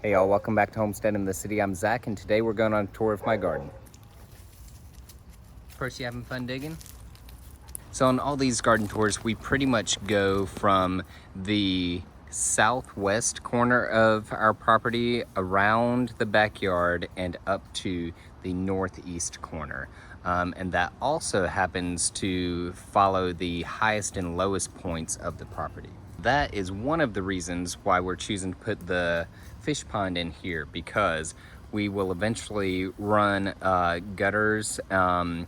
Hey y'all, welcome back to Homestead in the City. I'm Zach, and today we're going on a tour of my garden. First, you having fun digging? So on all these garden tours, we pretty much go from the southwest corner of our property around the backyard and up to the northeast corner. And that also happens to follow the highest and lowest points of the property. That is one of the reasons why we're choosing to put the fish pond in here, because we will eventually run gutters from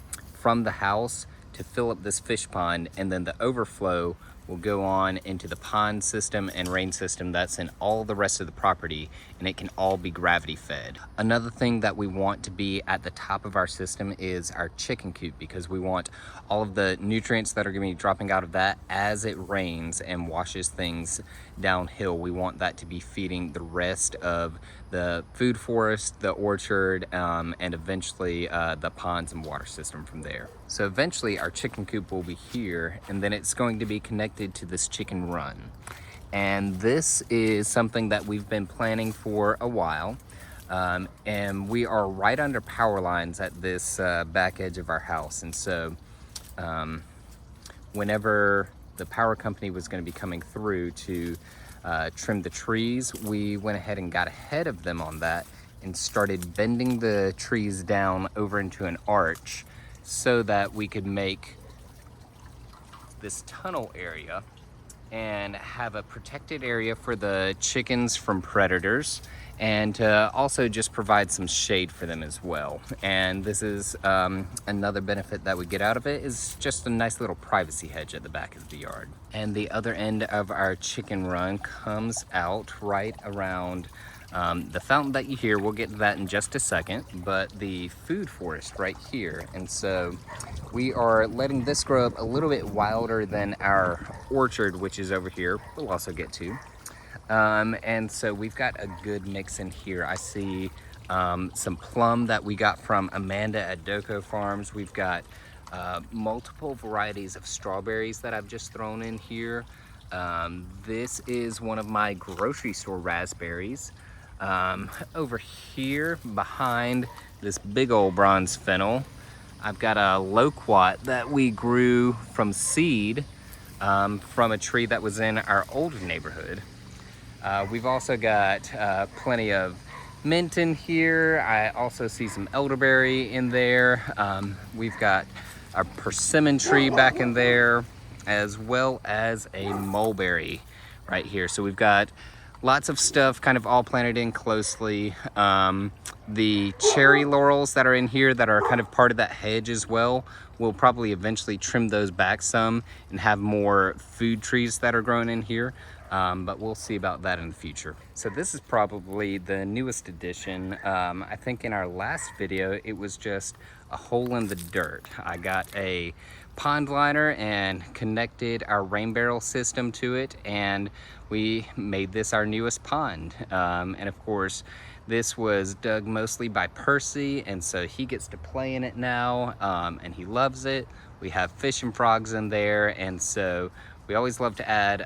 the house to fill up this fish pond, and then the overflow will go on into the pond system and rain system that's in all the rest of the property, and it can all be gravity fed. Another thing that we want to be at the top of our system is our chicken coop, because we want all of the nutrients that are going to be dropping out of that as it rains and washes things downhill. We want that to be feeding the rest of the food forest, the orchard, and eventually the ponds and water system from there. So eventually our chicken coop will be here, and then it's going to be connected to this chicken run. And this is something that we've been planning for a while. And we are right under power lines at this back edge of our house. And so whenever the power company was going to be coming through to trim the trees, we went ahead and got ahead of them on that and started bending the trees down over into an arch so that we could make this tunnel area and have a protected area for the chickens from predators, and also just provide some shade for them as well. And this is another benefit that we get out of it, is just a nice little privacy hedge at the back of the yard. And the other end of our chicken run comes out right around the fountain that you hear. We'll get to that in just a second, but the food forest right here. And so we are letting this grow up a little bit wilder than our orchard, which is over here. We'll also get to. And so we've got a good mix in here. I see some plum that we got from Amanda at Doco Farms. We've got multiple varieties of strawberries that I've just thrown in here. This is one of my grocery store raspberries. Over here behind this big old bronze fennel, I've got a loquat that we grew from seed from a tree that was in our old neighborhood. We've also got plenty of mint in here. I also see some elderberry in there. We've got a persimmon tree back in there, as well as a mulberry right here. So we've got lots of stuff kind of all planted in closely. The cherry laurels that are in here that are kind of part of that hedge as well, we'll probably eventually trim those back some and have more food trees that are growing in here. But we'll see about that in the future. So this is probably the newest addition. I think in our last video, it was just a hole in the dirt. I got a pond liner and connected our rain barrel system to it, and we made this our newest pond. And of course, this was dug mostly by Percy, and so he gets to play in it now, and he loves it. We have fish and frogs in there, and so we always love to add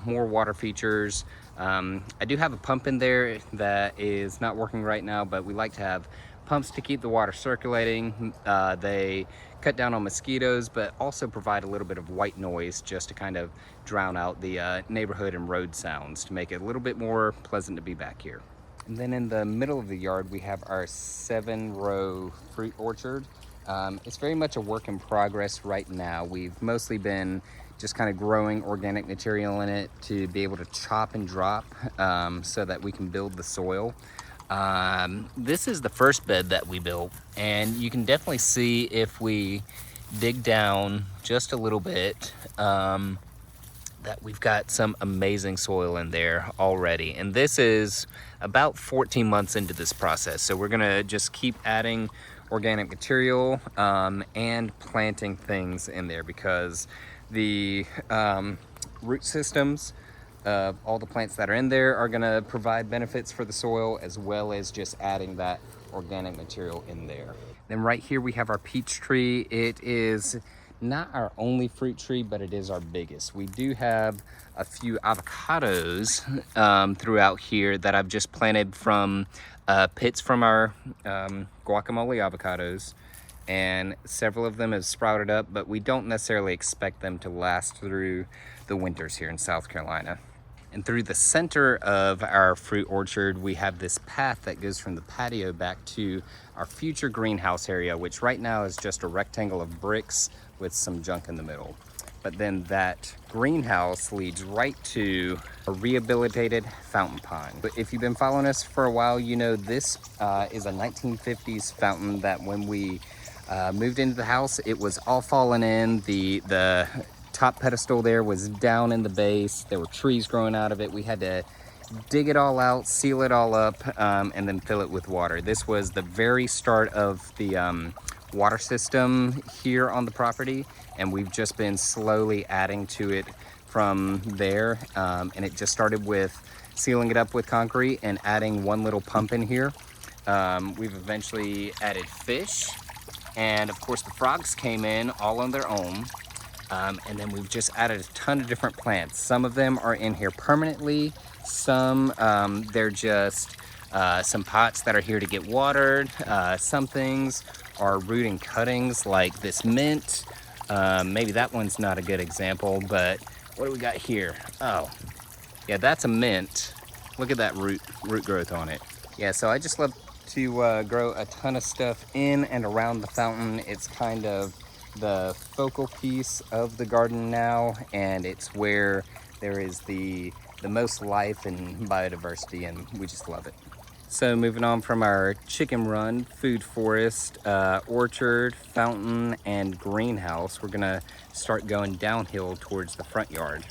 more water features. I do have a pump in there that is not working right now, but we like to have pumps to keep the water circulating. They cut down on mosquitoes, but also provide a little bit of white noise just to kind of drown out the neighborhood and road sounds to make it a little bit more pleasant to be back here. And then in the middle of the yard, we have our 7-row fruit orchard. It's very much a work in progress right now. We've mostly been just kind of growing organic material in it to be able to chop and drop so that we can build the soil. This is the first bed that we built, and you can definitely see if we dig down just a little bit that we've got some amazing soil in there already. And this is about 14 months into this process. So we're gonna just keep adding organic material and planting things in there, because the root systems of all the plants that are in there are gonna provide benefits for the soil, as well as just adding that organic material in there. Then right here we have our peach tree. It is not our only fruit tree, but it is our biggest. We do have a few avocados throughout here that I've just planted from pits from our guacamole avocados, and several of them have sprouted up, but we don't necessarily expect them to last through the winters here in South Carolina. And through the center of our fruit orchard, we have this path that goes from the patio back to our future greenhouse area, which right now is just a rectangle of bricks with some junk in the middle. But then that greenhouse leads right to a rehabilitated fountain pond. But if you've been following us for a while, you know this is a 1950s fountain that when we moved into the house, it was all fallen in. The top pedestal there was down in the base. There were trees growing out of it. We had to dig it all out, seal it all up, and then fill it with water. This was the very start of the water system here on the property, and we've just been slowly adding to it from there. And it just started with sealing it up with concrete and adding one little pump in here. We've eventually added fish, and of course the frogs came in all on their own. And then we've just added a ton of different plants. Some of them are in here permanently. Some, they're just some pots that are here to get watered. Some things are rooting cuttings like this mint. Maybe that one's not a good example, but what do we got here? Oh, yeah, that's a mint. Look at that root growth on it. Yeah, so I just love to grow a ton of stuff in and around the fountain. It's kind of the focal piece of the garden now, and it's where there is the most life and biodiversity, and we just love it. So moving on from our chicken run, food forest, orchard, fountain, and greenhouse, we're gonna start going downhill towards the front yard.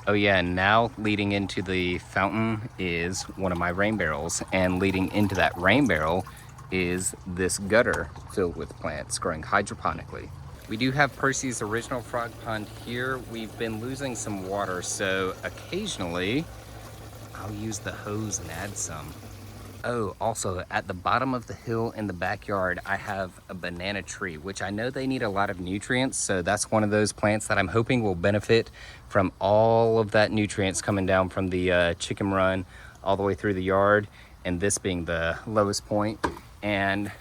Oh yeah, and now leading into the fountain is one of my rain barrels, and leading into that rain barrel is this gutter filled with plants growing hydroponically. We do have Percy's original frog pond here. We've been losing some water, so occasionally I'll use the hose and add some. Oh, also at the bottom of the hill in the backyard, I have a banana tree, which I know they need a lot of nutrients, so that's one of those plants that I'm hoping will benefit from all of that nutrients coming down from the chicken run all the way through the yard, and this being the lowest point. And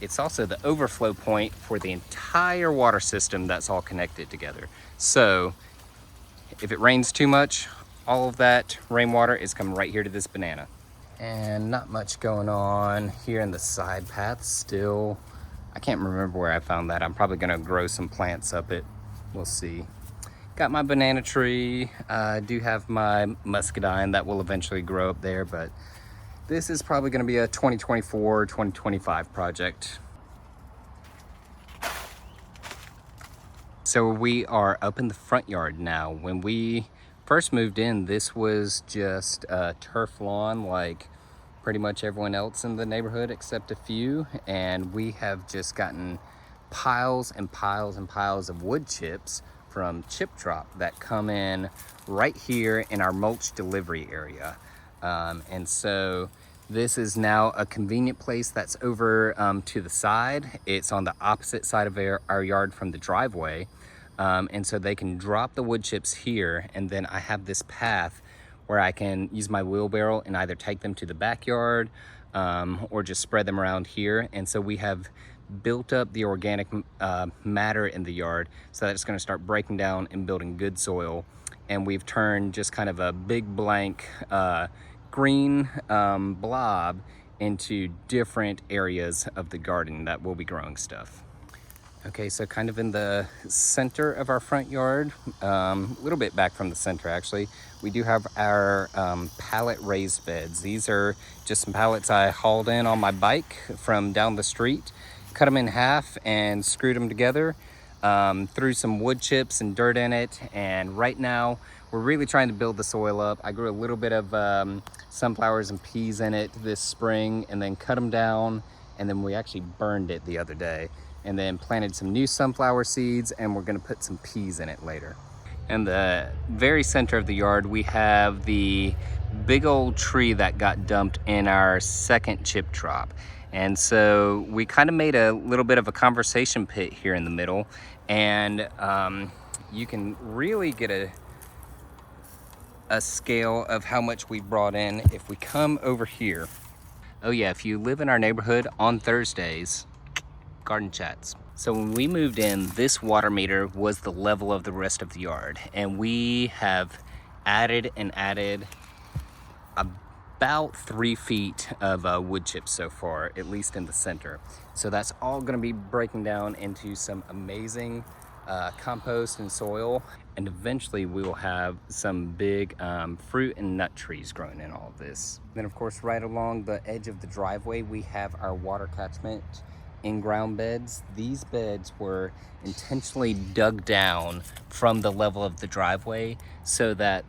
it's also the overflow point for the entire water system that's all connected together. So if it rains too much, all of that rainwater is coming right here to this banana. And not much going on here in the side path still. I can't remember where I found that. I'm probably gonna grow some plants up it. We'll see. Got my banana tree. I do have my muscadine that will eventually grow up there, but this is probably going to be a 2024, 2025 project. So we are up in the front yard now. When we first moved in, this was just a turf lawn like pretty much everyone else in the neighborhood except a few. And we have just gotten piles and piles and piles of wood chips from Chip Drop that come in right here in our mulch delivery area. And so this is now a convenient place that's over to the side. It's on the opposite side of our yard from the driveway. And so they can drop the wood chips here, and then I have this path where I can use my wheelbarrow and either take them to the backyard or just spread them around here. And so we have built up the organic matter in the yard so that it's going to start breaking down and building good soil. And we've turned just kind of a big blank green blob into different areas of the garden that will be growing stuff. Okay, so kind of in the center of our front yard, a little bit back from the center actually, we do have our pallet raised beds. These are just some pallets I hauled in on my bike from down the street, cut them in half and screwed them together, threw some wood chips and dirt in it, and right now we're really trying to build the soil up. I grew a little bit of sunflowers and peas in it this spring and then cut them down, and then we actually burned it the other day and then planted some new sunflower seeds, and we're gonna put some peas in it later. In the very center of the yard, we have the big old tree that got dumped in our second chip drop. And so we kind of made a little bit of a conversation pit here in the middle, and you can really get a scale of how much we brought in if we come over here. Oh yeah, if you live in our neighborhood on Thursdays, garden chats. So when we moved in, this water meter was the level of the rest of the yard, and we have added and added about 3 feet of wood chips so far, at least in the center. So that's all going to be breaking down into some amazing compost and soil, and eventually we will have some big fruit and nut trees growing in all of this. Then of course, right along the edge of the driveway, we have our water catchment in-ground beds. These beds were intentionally dug down from the level of the driveway so that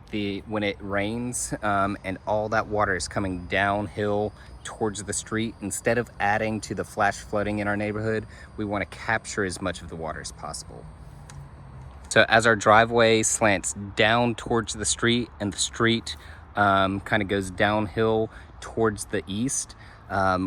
when it rains and all that water is coming downhill towards the street, instead of adding to the flash flooding in our neighborhood, we want to capture as much of the water as possible. So as our driveway slants down towards the street and the street kind of goes downhill towards the east,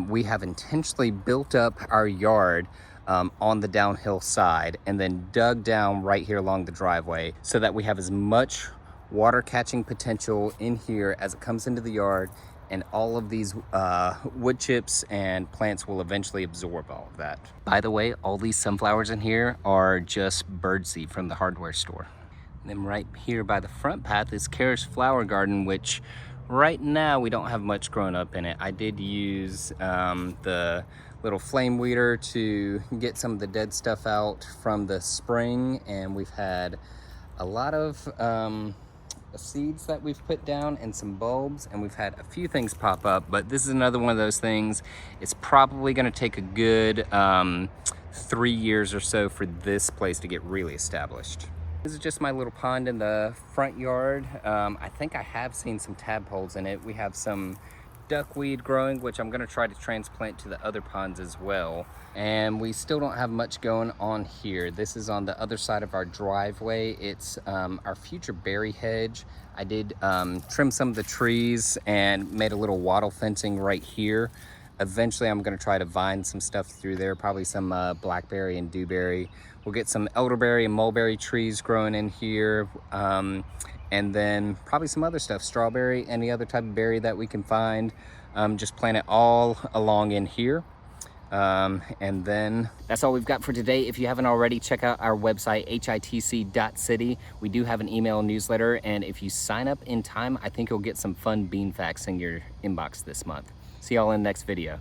we have intentionally built up our yard on the downhill side and then dug down right here along the driveway so that we have as much water catching potential in here as it comes into the yard, and all of these wood chips and plants will eventually absorb all of that. By the way, all these sunflowers in here are just birdseed from the hardware store. And then right here by the front path is Karish flower garden, which right now we don't have much growing up in it. I did use the little flame weeder to get some of the dead stuff out from the spring, and we've had a lot of seeds that we've put down and some bulbs, and we've had a few things pop up, but this is another one of those things. It's probably going to take a good 3 years or so for this place to get really established. This is just my little pond in the front yard. I think I have seen some tadpoles in it. We have some duckweed growing, which I'm gonna try to transplant to the other ponds as well. And we still don't have much going on here. This is on the other side of our driveway. It's our future berry hedge. I did trim some of the trees and made a little wattle fencing right here. Eventually I'm gonna try to vine some stuff through there, probably some blackberry and dewberry. We'll get some elderberry and mulberry trees growing in here. And then probably some other stuff, strawberry, any other type of berry that we can find. Just plant it all along in here. And then that's all we've got for today. If you haven't already, check out our website, hitc.city. We do have an email newsletter, and if you sign up in time, I think you'll get some fun bean facts in your inbox this month. See y'all in the next video.